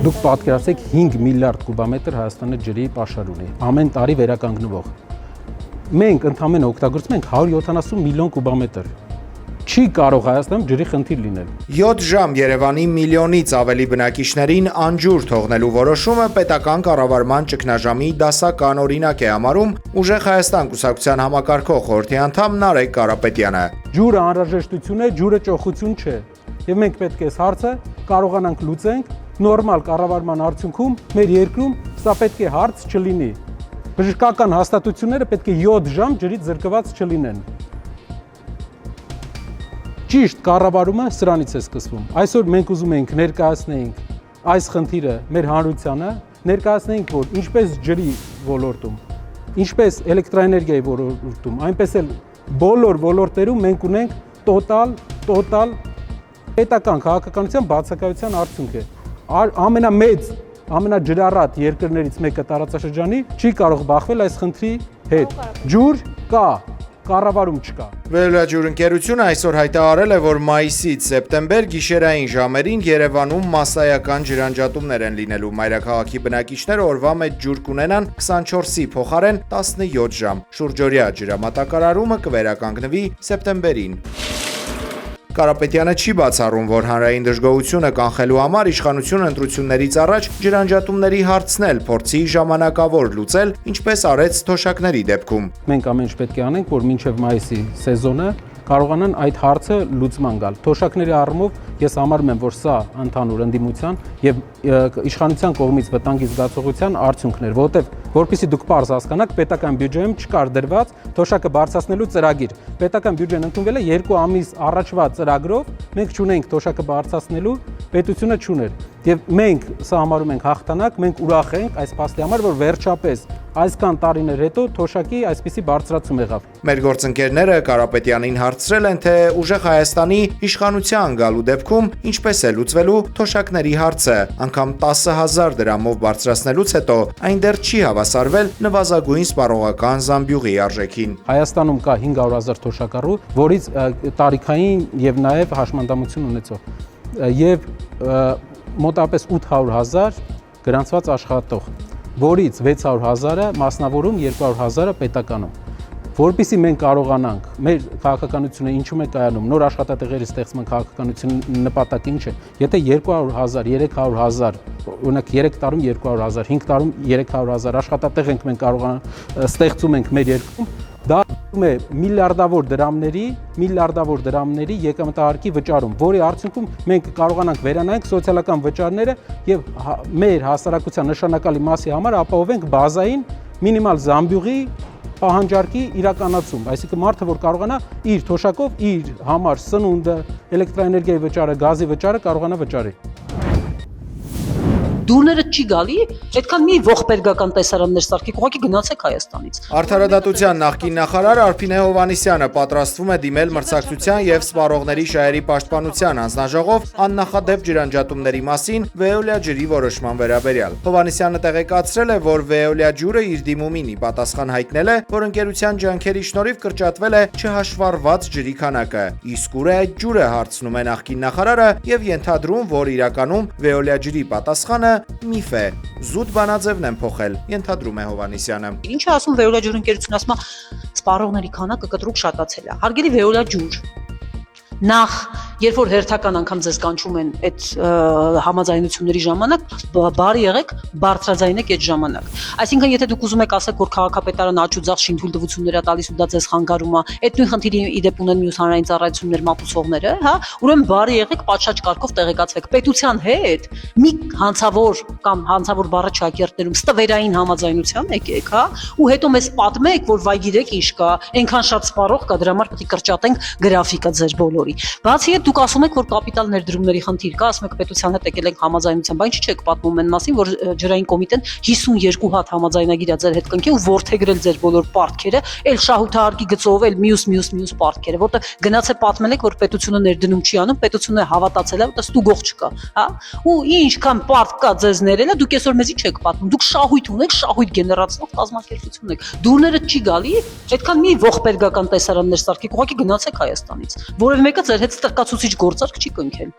Դուք պատկերացրեք 5 միլիարդ կուբամետր Հայաստանը ջրի պաշար ունի, ամեն տարի վերականգնվող։ Մենք ընդհանրապես օգտագործում ենք 170 միլիոն կուբամետր։ Չի կարող Հայաստանում ջրի խնդիր լինել։ 7 ժամ Երևանի միլիոնից ավելի բնակիչներին անջուր թողնելու որոշումը պետական կառավարման ճգնաժամի դասական օրինակ է համարում Ուժեղ Հայաստան կուսակցության համակարգող խորհրդի անդամ Նարեկ Կարապետյանը։ Ջուրը անհրաժեշտություն է, ջուրը ճոխություն չէ։ Եվ մենք պետք է այս հարցը կարողանանք լուծենք նորմալ կառավարման արդյունքում մեր երկրում սա պետք է հարց չլինի։ Բժշկական հաստատությունները պետք է 7 ժամ ջրից զրկված չլինեն։ Ճիշտ կառավարումը սրանից է սկսվում։ Այսօր մենք ուզում ենք ներկայացնենք այս խնդիրը մեր հանրությանը, ներկայացնենք, որ ինչպես ջրի ոլորտում, ինչպես էլեկտրաէներգիայի ոլորտում, այնպես էլ բոլոր ոլորտերում մենք ունենք տոտալ պետական քաղաքականության բացակայության արդյունք է։ Ամենամեծ, ամենաջրառատ երկրներից մեկը տարածաշրջանի չի կարող բախվել այս խնդրի հետ։ Ջուր կա, կառավարում չկա։ Վեոլաջուր ընկերությունը այսօր հայտարարել է, որ մայիսից սեպտեմբեր գիշերային ժամերին Երևանում մասսայական ջրանջատումներ են լինելու։ Մայրաքաղաքի բնակիչները օրվա մեջ ջուր կունենան 24-ի փոխարեն 17 ժամ։ Շուրջօրյա ջրամատակարարումը կվերականգնվի սեպտեմբերին։ Կարապետյանը չի բացառում, որ հանրային դժգոհությունը կանխելու համար իշխանությունը ընտրություններից առաջ ջրանջատումների հարցն էլ փորձի ժամանակավոր լուծել, ինչպես արեց թոշակների դեպքում։ Մենք ամեն ինչ պետք է անենք, որ մինչև մայիսի սեզոնը կարողանան այդ հարցը լուծման գալ։ Թոշակների առումով ես համարում եմ, որ սա ընդհանուր ընդդիմության եւ իշխանության կողմից վտանգի զգացողության արդյունքն էր, որովհետեւ որpիսի դուք պարզ հասկանաք, պետական բյուջեում չկար դրված թոշակը բարձրացնելու ծրագիր։ Պետական բյուջեն ընդունվել է 2 ամիս առաջվա ծրագրով, մենք չունենք թոշակը բարձրացնելու, պետությունը չուներ։ Եվ մենք սա համարում ենք հաղթանակ, մենք ուրախ ենք այս փաստի համար, որ վերջապես այսքան տարիներ հետո թոշակի այսպիսի բարձրացում եղավ։ Մեր գործընկերները Կարապետյանին հարցրել են, թե Ուժեղ Հայաստանի իշխանության գալու դեպքում ինչպես է լուծվելու թոշակների հարցը, անգամ 10,000 դրամով բարձրացնելուց հետո այն դեռ չի հավասարվել նվազագույն սպառողական զամբյուղի արժեքին։ Հայաստանում կա 500,000 թոշակառու, որից տարիքային եւ նաեւ հաշմանդամություն ունեցող եւ մոտավորապես 800,000 գրանցված աշխատող, որից 600,000-ը մասնավորում, 200,000-ը պետականում։ Որպեսզի մենք կարողանանք մեր քաղաքականությունը ինչու է կայանում, նոր աշխատատեղերի ստեղծման քաղաքականության նպատակը ինչ է։ Եթե 200,000, 300,000, օրինակ 3 տարում 200,000, 5 տարում 300,000 աշխատատեղ ենք մենք ստեղծում ենք մեր երկրում, դա է միլիարդավոր դրամների եկամտահարկի վճարում, որի արդյունքում մենք կարողանանք վերանայենք սոցիալական վճարները եւ մեր հասարակության նշանակալի մասի համար ապահովենք բազային մինիմալ զամբյուղի պահանջարկի իրականացում, այսինքն մարդը որ կարողանա իր թոշակով իր համար սնունդը, էլեկտրաէներգիայի վճարը, գազի վճարը կարողանա վճարել։ Դուրները չի գալի, այդքան մի ողբերգական տեսարաններ սարքեք, ուղղակի գնացեք Հայաստանից։ Արդարադատության նախկին նախարար Արփինե Հովհաննիսյանը պատրաստվում է դիմել մրցակցության եւ սպառողների շահերի պաշտպանության հանձնաժողով աննախադեպ ջրանջատումների մասին Վեոլիա ջրի որոշման վերաբերյալ։ Հովհաննիսյանը տեղեկացրել է, որ Վեոլիա ջուրը իր դիմումին ի պատասխան հայտնել է, որ ընկերության ջանքերի շնորհիվ կրճատվել է չհաշվառված ջրի քանակը։ Իսկ ուր է այդ ջուրը, հարցնում է նախկին նախարարը եւ ենթադրում, որ իրականում Վեոլիա ջրի պատասխանը միֆ է, զուտ բանաձևն են փոխել, ենթադրում է Հովհաննիսյանը։ Ինչ է ասում Վեոլիա ջուր ընկերությունը, ասում է սպառողների քանակը կտրուկ շատացել է։ Հարգելի Վեոլիա ջուր, նախ երբ որ հերթական անգամ ձեզ կանչում են այդ համաձայնությունների ժամանակ, բարի եղեք, բարձրաձայնեք այդ ժամանակ։ Այսինքն, եթե դուք ուզում եք ասեք, որ քաղաքապետարանը աճուձախ շինթույլտվություններ է տալիս ու դա ձեզ խանգարում է, այդ նույն խնդիրի ի դեպ ունեն մյուս հանրային ծառայություններ մատուցողները, հա, ուրեմն բարի եղեք, պատշաճ կարգով տեղեկացվեք։ Պետության հետ մի հանցավոր կամ հանցավոր բառը չակերտներում ստվերային համաձայնության եկեք, հա, ու հետո մեզ պատմեք, որ վայ գիտեք ինչ կա, այնքան շատ սպառող կա, դրա համար պետք է կրճատենք գրաֆիկը ձեր բոլորի։ Բացի այդ դուք ասում եք, որ կապիտալ ներդրումների խնդիր կա, ասում եք պետության հետ եկել ենք համաձայնության, բայց ինչի՞ չեք պատմում այն մասին, որ ջրային կոմիտեն 52 հատ համաձայնագիր է ձեր հետ կնքել ու ворթեգրել ձեր բոլոր պարտքերը, այլ շահութահարկի գծով, այլ մյուս պարտքերը, որտեղ գնաց է պատմել եք, որ պետությունը ներդնում չի անում, պետությունը հավատացել է, որ ստուգող չկա, հա։ Ու ինչքան պարտ կա ձեզ ներելը, դուք այսօր մեզի չեք պատմում, դուք շահույթ ունեք, շահույթ գեներացնող կազմակերպություն եք։ Դուրները չի գալի, այդքան մի ողբերգական տեսարաններ սարքեք, ուղղակի գնացեք Հայաստանից։ Որևէ մեկը ձեր հետ ստրկացուցիչ գործարք չի կնքել։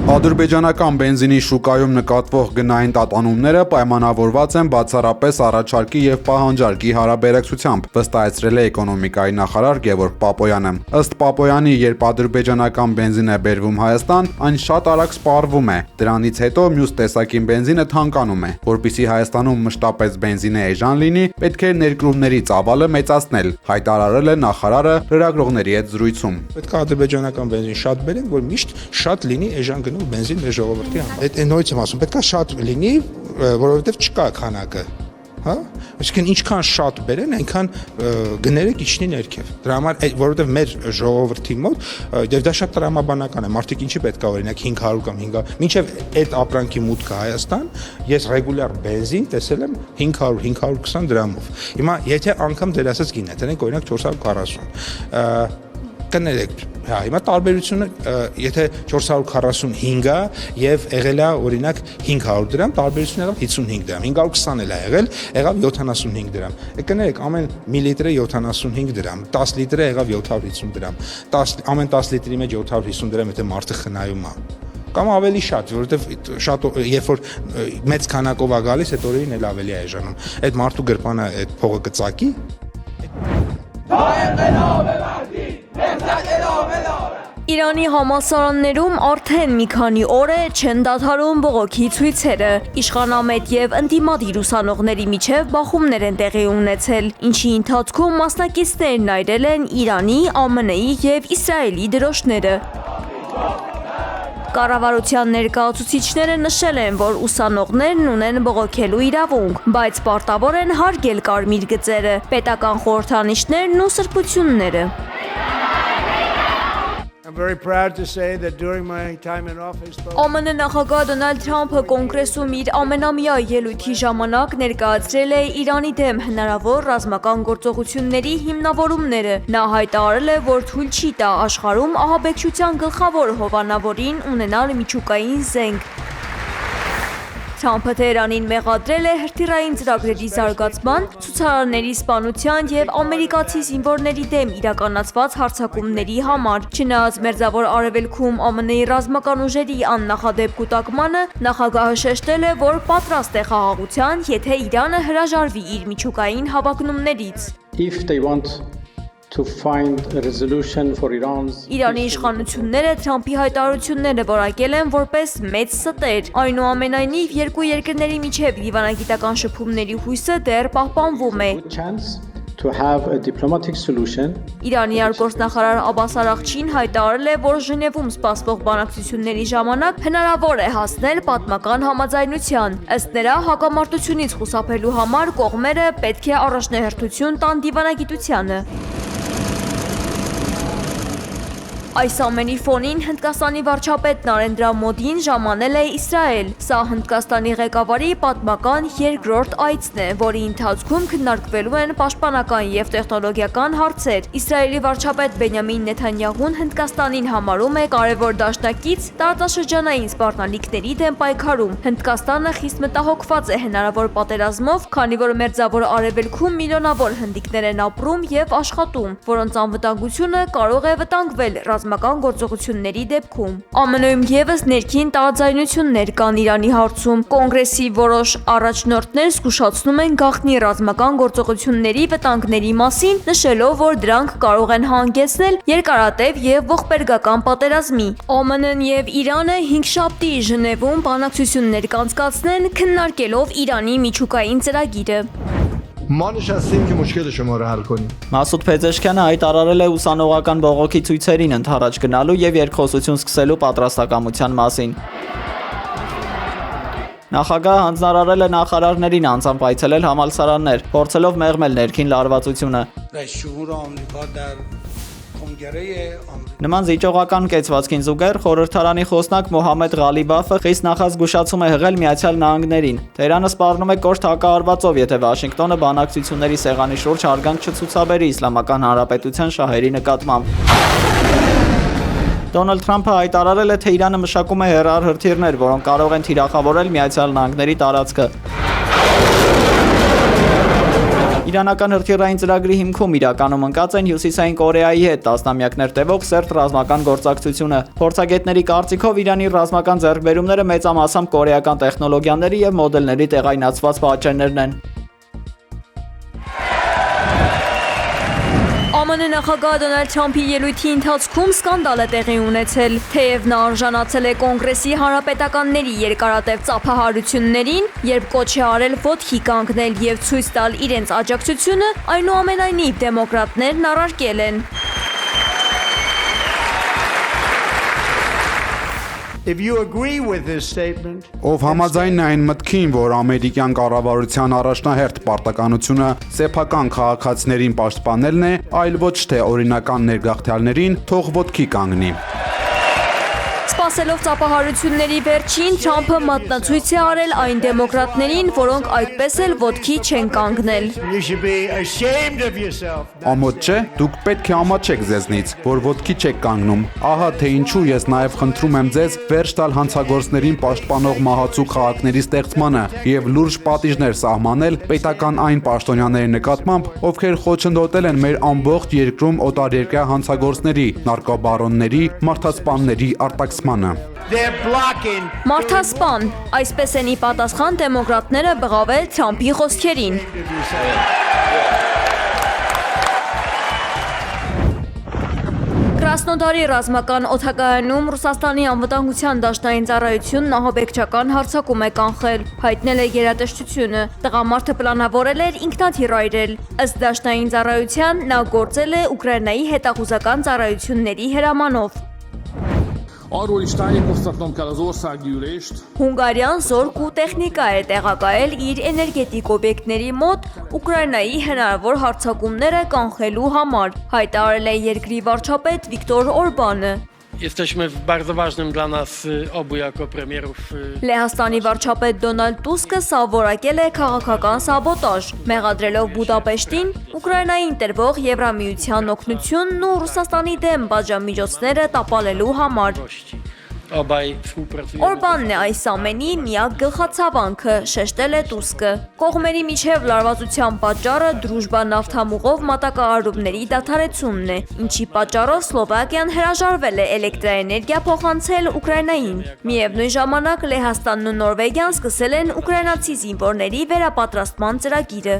Ադրբեջանական բենզինի շուկայում նկատվող գնային տատանումները պայմանավորված են բացառապես առաջարկի եւ պահանջարկի հարաբերակցությամբ, վստահեցրել է էկոնոմիկայի նախարար Գևորգ Պապոյանը։ Ըստ Պապոյանի, երբ ադրբեջանական բենզին է բերվում Հայաստան, այն շատ արագ սպառվում է։ Դրանից հետո մյուս տեսակին բենզինը թանկանում է։ Որպեսզի Հայաստանում մշտապես բենզինը էժան լինի, պետք է ներկրումների ծավալը մեծացնել, հայտարարել է նախարարը լրագրողների հետ զրույցում։ Պետք է ադրբեջանական բենզին շատ բերենք, որ միշտ շատ լինի էժան գնով բենզին մեր ժողովրդի համար։ Այդ նույնից եմ ասում, պետք է շատ լինի, որովհետև չկա քանակը, հա? Այսինքն ինչքան շատ բերեն, այնքան գները կիջնի ներքև։ Դրա համար, որովհետև մեր ժողովրդի մոտ եւ դա շատ տրամաբանական է, մարդիկ ինչի պետք է օրինակ 500 կամ 500, մինչեւ այդ ապրանքի մուտքը Հայաստան, ես ռեգուլյար բենզին տեսել եմ 500-520 դրամով։ Հիմա եթե անգամ դեր ասած գինը, դրանք օրինակ 440 կներեք, հա, հիմա տարբերությունը, եթե 445-ը եւ եղել է օրինակ 500 դրամ, տարբերությունը եղավ 55 դրամ, 520 էլ է եղել, եղավ 75 դրամ։ Կներեք, ամեն միլիտրը 75 դրամ, 10 լիտրը եղավ 750 դրամ, ամեն 10 լիտրի մեջ 750 դրամ, եթե մարդը խնայում է։ Կամ ավելի շատ, որովհետև շատ երբ որ մեծ քանակով է գալիս, այդ օրերին էլ ավելի է էժանում։ Այդ մարդու գրպանը այդ փողը կծակի։ Իրանի համալսարաններում արդեն մի քանի օր է չեն դադարում բողոքի ցույցերը։ Իշխանամետ եւ ընդդիմադիր ուսանողների միջև բախումներ են տեղի ունեցել, ինչի ընթացքում մասնակիցներն այրել են Իրանի, ԱՄՆ-ի եւ Իսրայելի դրոշները։ Կառավարության ներկայացուցիչները նշել են, որ ուսանողներն ունեն բողոքելու իրավունք, բայց պարտավոր են հարգել կարմիր գծերը, պետական խորհրդանիշներն ու սրբությունները։ ԱՄՆ նախագահ Դոնալդ Թրամփը կոնգրեսում իր ամենամյա ելույթի ժամանակ ներկայացրել է Իրանի դեմ հնարավոր ռազմական գործողությունների հիմնավորումները։ Նա հայտարարել է, որ թույլ չի տա աշխարհում ահաբեկչության գլխավոր հովանավորին ունենալ միջուկային զենք։ Թրամփը Թեհրանին մեղադրել է հրթիռային ծրագրերի զարգացման, ցուցարարների սպանության եւ ամերիկացի զինվորների դեմ իրականացված հարձակումների համար։ Չնայած Մերձավոր Արևելքում ԱՄՆ-ի ռազմական ուժերի աննախադեպ կուտակմանը, նախագահը շեշտել է, որ պատրաստ է խաղաղության, եթե Իրանը հրաժարվի իր միջուկային հավակնումներից։ Իրանի իշխանությունները Թրամփի հայտարարությունները որակել են որպես մեծ ստեր։ Այնուամենայնիվ, երկու երկրների միջև դիվանագիտական շփումների հույսը դեռ պահպանվում է։ Իրանի արտգործնախարար Աբբաս Արաղչին հայտարարել է, որ Ժնևում սպասվող բանակցությունների ժամանակ հնարավոր է հասնել պատմական համաձայնության։ Ըստ նրա, հակամարտությունից խուսափելու համար կողմերը պետք է առաջնահերթություն տան դիվանագիտությանը։ Այս ամենի ֆոնին Հնդկաստանի վարչապետ Նարենդրա Մոդին ժամանել է Իսրայել։ Սա Հնդկաստանի ղեկավարի պատմական երկրորդ այցն է, որի ընթացքում քննարկվելու են պաշտպանական եւ տեխնոլոգիական հարցեր։ Իսրայելի վարչապետ Բենյամին Նեթանյահուն Հնդկաստանին համարում է կարևոր դաշնակից տարածաշրջանային սպառնալիքների դեմ պայքարում։ Հնդկաստանը խիստ մտահոգված է հնարավոր պատերազմով, քանի որ Մերձավոր Արևելքում միլիոնավոր հնդիկներ են ապրում եւ աշխատում, որոնց անվտանգությունը կարող է վտանգվել ռազմական գործողությունների դեպքում։ ԱՄՆ-ում եւս ներքին տարաձայնություններ կան Իրանի հարցում։ Կոնգրեսի որոշ առաջնորդներ զգուշացնում են գաղտնի ռազմական գործողությունների վտանգների մասին, նշելով, որ դրանք կարող են հանգեցնել երկարատև եւ ողբերգական պատերազմի։ ԱՄՆ-ն եւ Իրանը 5 շաբթի Ժնևում բանակցություններ կանցկացնեն, քննարկելով Իրանի միջուկային ծրագիրը։ ما نشستیم که مشکل شما رو حل کنیم. Մասուդ Փեզեշքյանը հայտարարել է ուսանողական բողոքի ցույցերին ընդառաջ գնալու եւ երկխոսություն սկսելու պատրաստակամության մասին։ Նախագահը հանձնարարել է նախարարներին անձամբ այցելել համալսարաններ, փորձելով մեղմել ներքին լարվածությունը։ Նման զիջողական կեցվածքին զուգահեռ խորհրդարանի խոսնակ Մոհամեդ Ղալիբաֆը խիստ նախազգուշացում է հղել Միացյալ Նահանգներին։ Թեհրանը սպառնում է կոշտ հակահարվածով, եթե Վաշինգտոնը բանակցությունների սեղանի շուրջ հարգանք չցուցաբերի Իսլամական Հանրապետության շահերի նկատմամբ։ Դոնալդ Թրամփը հայտարարել է, թե Իրանը մշակում է հեռար հրթիռներ, որոնք կարող են թիրախավորել Միացյալ Նահանգների տարածքը։ Իրանական հրթիռային ծրագրի հիմքում իրականում ընկած են Հյուսիսային Կորեայի հետ տասնամյակներ տևող սերտ ռազմական գործակցությունը։ Փորձագետների կարծիքով Իրանի ռազմական ձեռքբերումները մեծամասամբ կորեական տեխնոլոգիաների եւ մոդելների տեղայնացված պատճեններն են։ ԱՄՆ նախագահ Դոնալդ Թրամփի ելույթի ընթացքում սկանդալ է տեղի ունեցել, թեև նա արժանացել է կոնգրեսի հանրապետականների երկարատև ծափահարություններին, երբ կոչ է արել ոտքի կանգնել եւ ցույց տալ իրենց աջակցությունը, այնուամենայնիվ դեմոկրատներն առարկել են։ If you agree with this statement, Ով համաձայն է այն մտքին, որ ամերիկյան կառավարության առաջնահերթ պարտականությունը սեփական քաղաքացիներին պաշտպանելն է, այլ ոչ թե օրինական ներգաղթյալներին, թող ոտքի կանգնի։ Սպասելով ծափահարությունների վերջին, Թրամփը մատնացույց է արել այն դեմոկրատներին, որոնք այդպես էլ ոտքի չեն կանգնել։ you should be ashamed of yourself. Ամոթ չէ, դուք պետք է ամաչեք ձեզնից, որ ոտքի չեք կանգնում։ Ահա թե ինչու ես նաև խնդրում եմ ձեզ վերջ տալ հանցագործներին պաշտպանող մահացու քաղաքների ստեղծմանը եւ լուրջ պատիժներ սահմանել պետական այն պաշտոնյաների նկատմամբ, ովքեր խոչընդոտել են մեր ամբողջ երկրում օտարերկրյա հանցագործների, նարկոբարոնների, մարդասպանների արտաքսմանը։ They're blocking. Մարդասպան, այսպես են ի պատասխան դեմոկրատները բղավել Թրամփի խոսքերին։ Կրասնոդարի ռազմական օդակայանում Ռուսաստանի անվտանգության դաշնային ծառայությունն ահաբեկչական հարձակում է կանխել, հայտնել է գերատեսչությունը։ Տղամարդը պլանավորել էր ինքնաթիռ այրել։ Ըստ դաշնային ծառայության նա գործել է Ուկրաինայի հետախուզական ծառայությունների հրամանով։ Arról is tájékoztatnom kell az országgyűlést. Հունգարիան զորք ու տեխնիկա է տեղակայել իր էներգետիկ օբյեկտների մոտ Ուկրաինայի հնարավոր հարձակումները կանխելու համար, հայտարարել է երկրի վարչապետ Վիկտոր Օրբանը։ Jesteśmy w bardzo ważnym dla nas obu jako premierów. Լեհաստանի վարչապետ Դոնալդ Տուսկը սա որակել է քաղաքական սաբոտաժ, մեղադրելով Բուդապեշտին Ուկրաինային տրվող Եվրամիության օգնությունն ու Ռուսաստանի դեմ բաժանմիջոցները տապալելու համար։ Obaj współpracujemy. Օրբանն է այս ամենի միակ գլխացավանքը, շեշտել է Տուսկը։ Կողմերի միջև լարվածության պատճառը դրուժբա նավթամուղով մատակարարումների դադարեցումն է, ինչի պատճառով Սլովակիան հրաժարվել է էլեկտրաէներգիա փոխանցել Ուկրաինային։ Միևնույն ժամանակ Լեհաստանն ու Նորվեգիան սկսել են ուկրաինացի զինվորների վերապատրաստման ծրագիրը։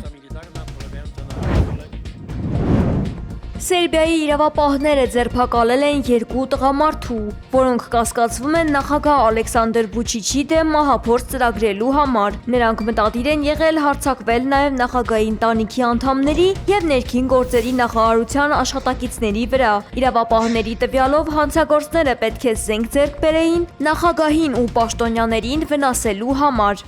Սերբիայի իրավապահները ձերբակալել են երկու տղամարդու, որոնք կասկածվում են նախագահ Ալեքսանդր Վուչիչի դեմ մահափորձ ծրագրելու համար։ Նրանք մտադիր են եղել հարձակվել նաև նախագահի ընտանիքի անդամների եւ ներքին գործերի նախարարության աշխատակիցների վրա։ Իրավապահների տվյալով հանցագործները պետք է զենք ձեռք բերեին նախագահին ու պաշտոնյաներին վնասելու համար։